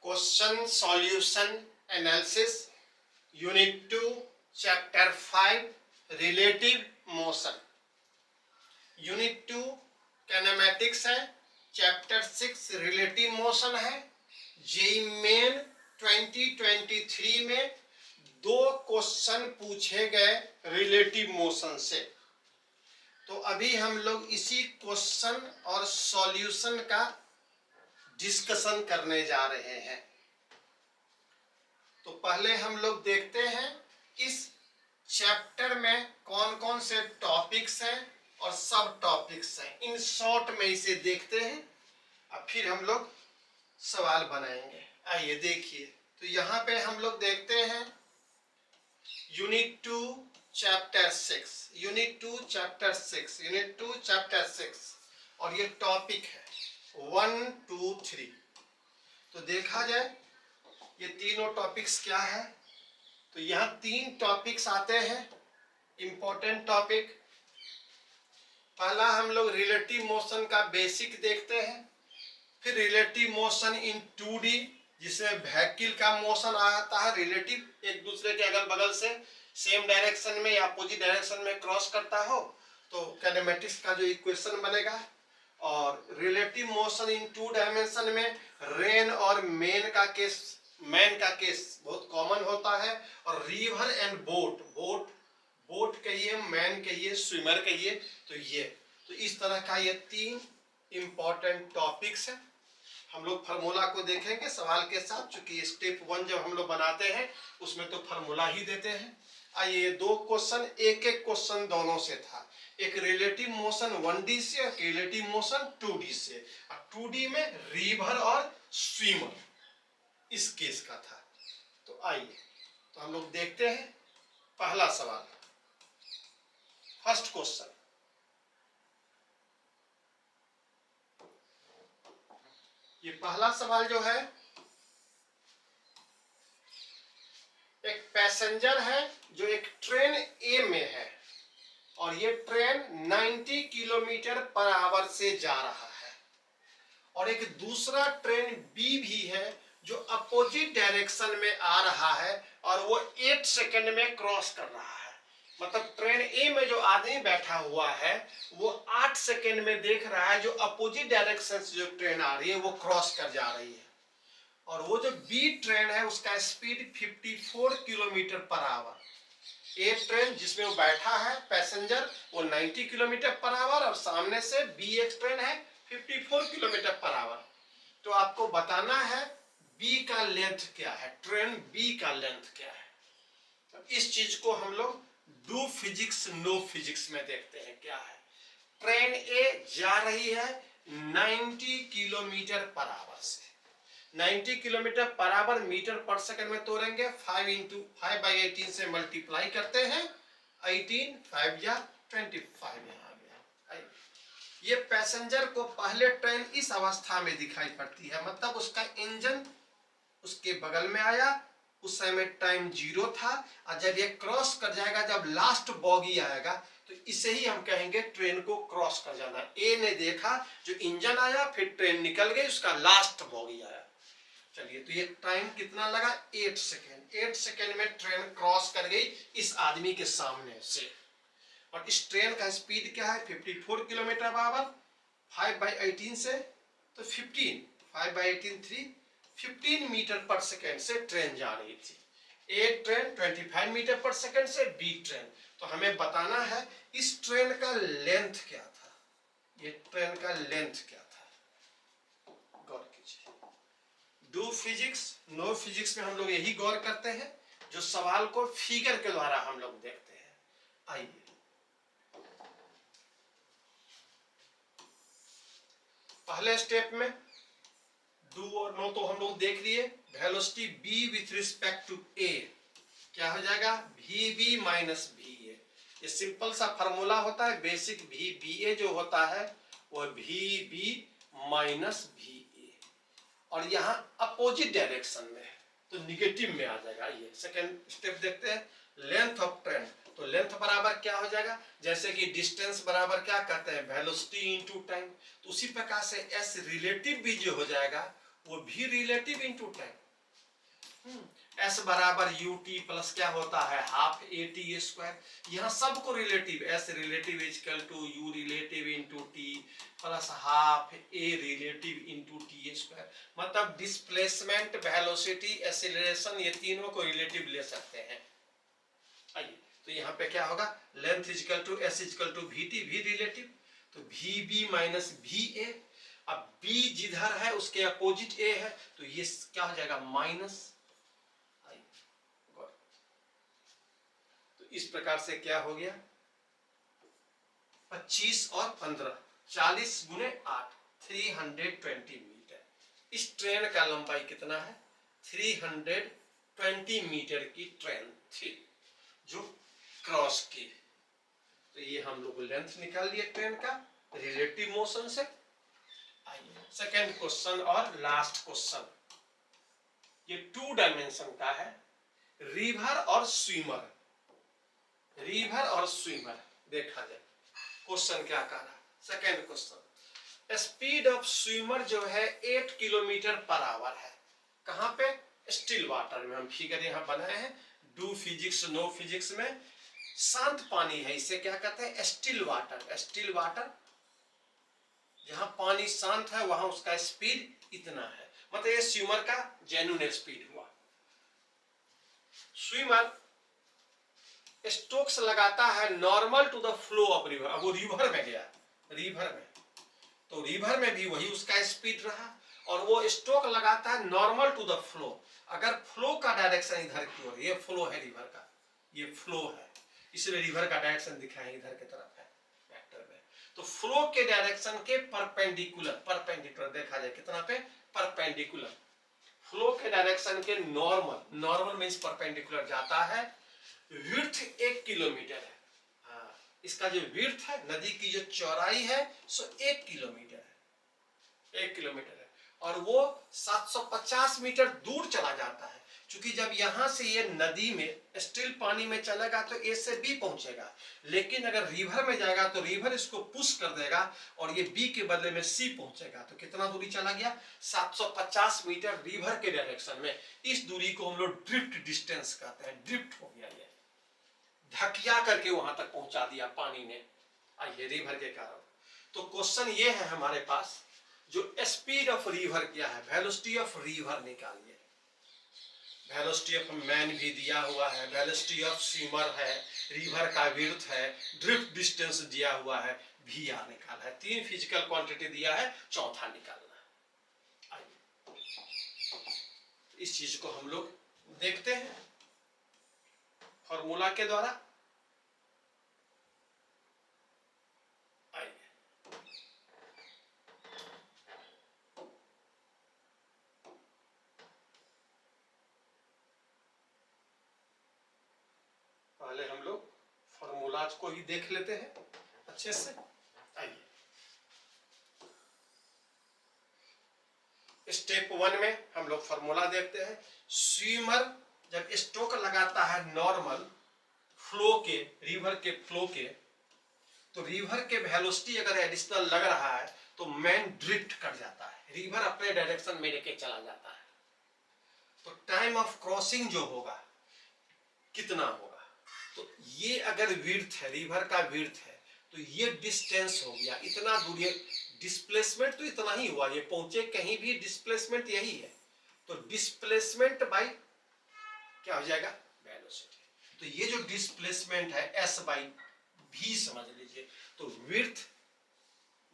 Question solution analysis unit 2 chapter 5 relative motion. Unit 2 कैनेमैटिक्स है, chapter 6 relative motion है। JEE main 2023 में 2 question पूछे गए रिलेटिव मोशन से। तो अभी हम लोग इसी क्वेश्चन और सॉल्यूशन का डिस्कशन करने जा रहे हैं। तो पहले हम लोग देखते हैं इस चैप्टर में कौन कौन से टॉपिक्स हैं और सब टॉपिक्स हैं। इन शॉर्ट में इसे देखते हैं, अब फिर हम लोग सवाल बनाएंगे। आइए देखिए, तो यहाँ पे हम लोग देखते हैं unit 2 chapter 6, unit 2 chapter 6, unit 2 chapter 6 और ये टॉपिक है 1, 2, 3। तो देखा जाए ये तीनों टॉपिक्स क्या है, तो यहाँ 3 टॉपिक्स आते हैं इंपॉर्टेंट टॉपिक। पहला हम लोग रिलेटिव मोशन का बेसिक देखते हैं, फिर रिलेटिव मोशन इन 2D जिसमें व्हीकल का मोशन आता है, रिलेटिव एक दूसरे के अगल बगल से सेम डायरेक्शन में या अपोजिट डायरेक्शन में क्रॉस करता हो तो कैनेमैटिक्स का जो इक्वेशन बनेगा। और रिलेटिव मोशन इन 2 डायमेंशन में रेन और मैन का केस बहुत कॉमन होता है। और रिवर एंड बोट कहिए, मैन कहिए, स्विमर कहिए, तो इस तरह का ये 3 इंपॉर्टेंट टॉपिक्स हैं। हम लोग फार्मूला को देखेंगे सवाल के साथ, चूंकि स्टेप 1 जब हम लोग बनाते हैं उसमें तो फार्मूला ही देते हैं। आइए 2 क्वेश्चन, एक क्वेश्चन दोनों से था, एक रिलेटिव मोशन 1D से और रिलेटिव मोशन 2D से। 2D में रिवर और स्विमर इस केस का था। तो आइए तो हम लोग देखते हैं पहला सवाल, फर्स्ट क्वेश्चन। ये पहला सवाल जो है, एक पैसेंजर है जो एक ट्रेन ए में है और ये ट्रेन 90 किलोमीटर पर आवर से जा रहा है, और एक दूसरा ट्रेन बी भी है जो अपोजिट डायरेक्शन में आ रहा है और वो 8 सेकंड में क्रॉस कर रहा है। मतलब ट्रेन ए में जो आदमी बैठा हुआ है वो 8 सेकंड में देख रहा है जो अपोजिट डायरेक्शन से जो ट्रेन आ रही है वो क्रॉस कर जा रही है। और वो जो बी ट्रेन है उसका स्पीड 54 किलोमीटर पर आवर। ए ट्रेन जिसमें वो बैठा है पैसेंजर वो 90 किलोमीटर पर आवर और सामने से बी एक ट्रेन है 54 किलोमीटर पर आवर। तो आपको बताना है बी का लेंथ क्या है, ट्रेन बी का लेंथ क्या है। अब इस चीज को हम लोग डू फिजिक्स नो फिजिक्स में देखते हैं क्या है। ट्रेन ए जा रही है 90 किलोमीटर पर आवर से, 90 किलोमीटर पर आवर मीटर पर सेकंड में तोड़ेंगे, 5 से मल्टीप्लाई करते हैं, 18 5 या 25 यहाँ आ गया। ये पैसेंजर को पहले ट्रेन इस अवस्था में दिखाई पड़ती है, मतलब उसका इंजन उसके बगल में आया, उस समय टाइम 0 था, और जब ये क्रॉस कर जाएगा, जब लास्ट बॉगी आएगा तो इसे ही हम कहेंगे ट्रेन को क्रॉस कर जाना। ए ने देखा जो इंजन आया, फिर ट्रेन निकल गई, उसका लास्ट बॉगी आया। चलिए, तो ये टाइम कितना लगा, 8 सेकेंड। 8 सेकेंड में ट्रेन क्रॉस कर गई इस आदमी के सामने से। और इस ट्रेन का स्पीड क्या है, 54 किलोमीटर पर आवर, 5/18 से तो 15, 5/18 3, 15 मीटर पर सेकेंड से ट्रेन जा रही थी। ए ट्रेन 25 मीटर पर सेकेंड से बी ट्रेन। तो हमें बताना है इस ट्रेन का लेंथ क्या था, ये ट्रेन का लेंथ क्या था। गौर कीजिए, डू फिजिक्स नो फिजिक्स में हम लोग यही गौर करते हैं जो सवाल को फिगर के द्वारा हम लोग देखते हैं। आइए पहले स्टेप में डू और नो तो हम लोग देख लिए। Velocity b with respect to a क्या हो जाएगा, vb माइनस va। ये सिंपल सा फॉर्मूला होता है, बेसिक vba जो होता है वो vb माइनस va, और यहाँ अपोजिट डायरेक्शन में तो निगेटिव में आ जाएगा। ये सेकेंड स्टेप देखते हैं, लेंथ ऑफ ट्रेन। तो लेंथ बराबर क्या हो जाएगा, जैसे कि डिस्टेंस बराबर क्या कहते हैं, वेलोसिटी इनटू टाइम। तो उसी प्रकार से एस रिलेटिव भी जो हो जाएगा वो भी रिलेटिव इंटू टाइम। एस बराबर यू टी प्लस क्या होता है हाफ ए टी स्क्वायर। यहाँ सबको relative, s relative equal to u relative into t plus half a relative into t square. मतलब डिस्प्लेसमेंट, वेलोसिटी, एक्सीलरेशन, ये तीनों को रिलेटिव ले सकते हैं। आइए तो यहाँ पे क्या होगा, length equal to s equal to v t, v relative, तो v b minus v a. अब बी जिधर है उसके अपोजिट ए है, तो ये क्या हो जाएगा माइनस। तो इस प्रकार से क्या हो गया 25 और 15, 40 गुने 8, 320 मीटर। इस ट्रेन का लंबाई कितना है 320 मीटर की ट्रेन थी जो क्रॉस की। तो ये हम लोग लेंथ निकाल लिए ट्रेन का रिलेटिव मोशन से। आइए सेकेंड क्वेश्चन और लास्ट क्वेश्चन, ये 2 डायमेंशन का है, रिवर और स्विमर। रिवर और स्विमर देखा जाए क्वेश्चन क्या कह रहा है। Second question, speed of swimmer जो है 8 किलोमीटर पर आवर है। कहां पे, स्टिल वाटर में। हम फिगर यहां बनाए हैं, डू फिजिक्स नो फिजिक्स में। शांत पानी है, इसे क्या कहते हैं स्टिल वाटर। स्टिल वाटर जहां पानी शांत है वहां उसका स्पीड इतना है, मतलब ये स्विमर का जेन्युइन स्पीड हुआ। स्विमर स्ट्रोक्स लगाता है normal to the flow of river. अब वो रिवर में गया, रिवर में, तो रिवर में भी वही उसका स्पीड रहा, और वो स्ट्रोक लगाता है नॉर्मल टू द फ्लो। अगर फ्लो का डायरेक्शन इधर की ओर, ये फ्लो है रिवर का, ये फ्लो है, इसलिए रिवर का डायरेक्शन दिखा है इधर की तरफ है वेक्टर में। तो फ्लो के डायरेक्शन के परपेंडिकुलर, परपेंडिकुलर देखा जाए कितना पे परपेंडिकुलर, फ्लो के डायरेक्शन के नॉर्मल, नॉर्मल मींस परपेंडिकुलर जाता है। विड्थ 1 किलोमीटर है। हाँ, इसका जो विड्थ है, नदी की जो चौड़ाई है सो 1 किलोमीटर है, 1 किलोमीटर है, और वो 750 मीटर दूर चला जाता है। क्योंकि जब यहां से ये नदी में स्टिल पानी में चलेगा तो ए से बी पहुंचेगा, लेकिन अगर रिवर में जाएगा तो रिवर इसको पुश कर देगा और ये बी के बदले में सी पहुंचेगा। तो कितना दूरी चला गया 750 मीटर रिवर के डायरेक्शन में। इस दूरी को हम लोग ड्रिफ्ट डिस्टेंस कहते हैं, ड्रिफ्ट हो गया, ये धकिया करके वहां तक पहुंचा दिया पानी ने, आइए रिवर के कारण। तो क्वेश्चन ये है हमारे पास, जो स्पीड ऑफ रिवर क्या है, वेलोसिटी ऑफ रिवर निकालिए। वेलोसिटी ऑफ मैन भी दिया हुआ है, वेलोसिटी ऑफ स्विमर है, रिवर का विड्थ है, ड्रिफ्ट डिस्टेंस दिया हुआ है, वी आर निकाला है। 3 फिजिकल क्वांटिटी दिया है, चौथा निकालना है। इस चीज को हम लोग देखते हैं फॉर्मूला के द्वारा। आइए पहले हम लोग फॉर्मूलाज को ही देख लेते हैं अच्छे से। आइए स्टेप 1 में हम लोग फॉर्मूला देखते हैं। स्विमर जब स्ट्रोक लगाता है नॉर्मल फ्लो के, रिवर के फ्लो के, तो रिवर के वेलोसिटी अगर एडिशनल लग रहा है तो मैन ड्रिफ्ट कर जाता है, रिवर अपने डायरेक्शन में लेके चला जाता है। तो टाइम ऑफ क्रॉसिंग जो होगा कितना होगा, तो ये अगर विड्थ है, रिवर का विड्थ है, तो ये डिस्टेंस हो गया, इतना दूरी। डिस्प्लेसमेंट तो इतना ही हुआ, ये पहुंचे कहीं भी, डिस्प्लेसमेंट यही है। तो डिस्प्लेसमेंट बाई क्या हो जाएगा वेलोसिटी। तो ये जो डिस्प्लेसमेंट है एस बाई भी समझ लीजिए, तो विड्थ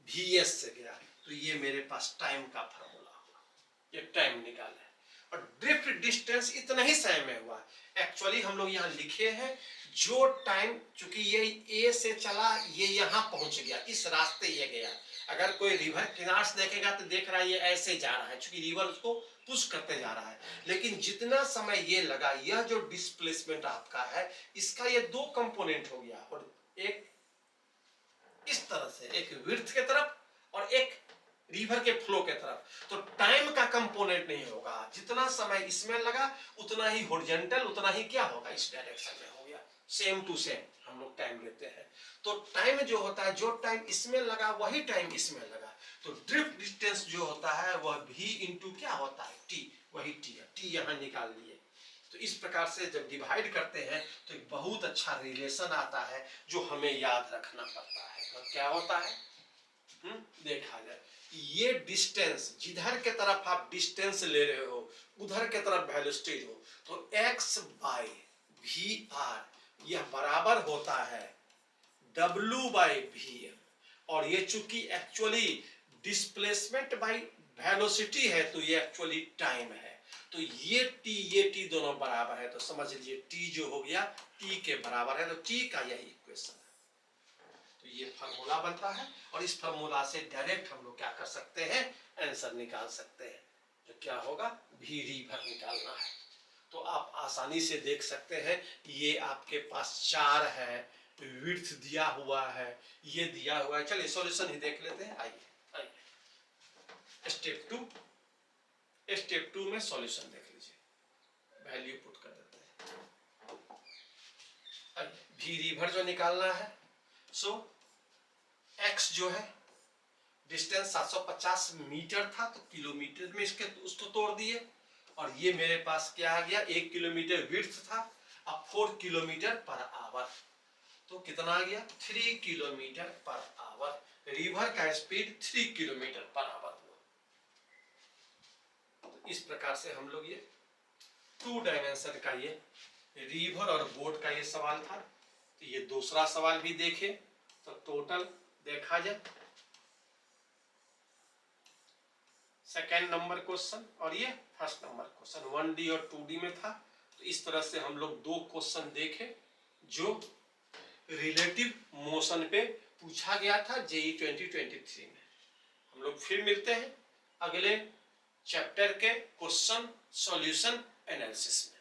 भी एस से गया, तो ये मेरे पास टाइम का फॉर्मूला हुआ, ये टाइम निकाला है। और ड्रिफ्ट डिस्टेंस इतना ही समय में हुआ। एक्चुअली हम लोग यहाँ लिखे हैं जो टाइम, चूंकि ये ए से चला, ये यहाँ पहुंच गया, इस रास्ते ये गया। अगर कोई रिवर किनारे से देखेगा तो देख रहा है ये ऐसे जा रहा है, क्योंकि रिवर उसको पुश करते जा रहा है। लेकिन जितना समय ये लगा, यह जो डिस्प्लेसमेंट आपका है, इसका ये 2 कंपोनेंट हो गया, और एक इस तरह से, एक विड्थ के तरफ और एक रिवर के फ्लो के तरफ। तो टाइम का कंपोनेंट नहीं होगा, जितना समय इसमें लगा उतना ही हॉरिजॉन्टल, उतना ही क्या होगा इस डायरेक्शन में हो गया। सेम टू सेम हम लोग टाइम लेते हैं। तो टाइम जो होता है, जो टाइम इसमें लगा वही टाइम इसमें लगा, तो ड्रिफ्ट डिस्टेंस जो होता है वह v इंटू क्या होता है, t, वही t है, t यहाँ निकाल लिए। तो इस प्रकार से जब डिवाइड करते हैं तो एक बहुत अच्छा रिलेशन आता है जो हमें याद रखना पड़ता है। और क्या होता है, देखा जाए, ये डिस्टेंस जिधर के तरफ आप डिस्टेंस ले रहे हो उधर के तरफ वेलोसिटी हो, तो x बाई वी आर यह बराबर होता है w बाई वी एम। और ये चूंकि एक्चुअली डिस्प्लेसमेंट बाई वेलोसिटी है तो ये एक्चुअली टाइम है। तो ये t दोनों बराबर है, तो समझ लीजिए t जो हो गया t के बराबर है, तो t का यही इक्वेशन है। तो ये फार्मूला बनता है और इस फार्मूला से डायरेक्ट हम लोग क्या कर सकते हैं, आंसर निकाल सकते हैं। तो क्या होगा, v रिवर निकालना है। तो आप आसानी से देख सकते हैं, ये आपके पास 4 है, विड्थ दिया हुआ है, ये दिया हुआ है। चलिए सॉल्यूशन ही देख लेते हैं। आइए स्टेप 2 में सॉल्यूशन देख लीजिए, वैल्यू पुट कर देते हैं। वी रिवर जो निकालना है, सो x जो है डिस्टेंस 750 मीटर था, तो किलोमीटर में इसके उसको तोड़ दिए, और ये मेरे पास क्या आ गया, 1 किलोमीटर विड्थ था, अब 4 किलोमीटर पर आवर, तो कितना आ गया, 3 किलोमीटर पर आवर। रिवर का स्पीड 3 किलोमीटर पर आवर हुआ। तो इस प्रकार से हम लोग ये 2 डायमेंशन का ये रिवर और बोट का ये सवाल था। तो ये दूसरा सवाल भी देखे तो टोटल देखा जाए, सेकेंड नंबर क्वेश्चन और ये फर्स्ट नंबर क्वेश्चन 1D और 2D में था। तो इस तरह से हम लोग 2 क्वेश्चन देखे जो रिलेटिव मोशन पे पूछा गया था जेई 2023 में। हम लोग फिर मिलते हैं अगले चैप्टर के क्वेश्चन सॉल्यूशन एनालिसिस में।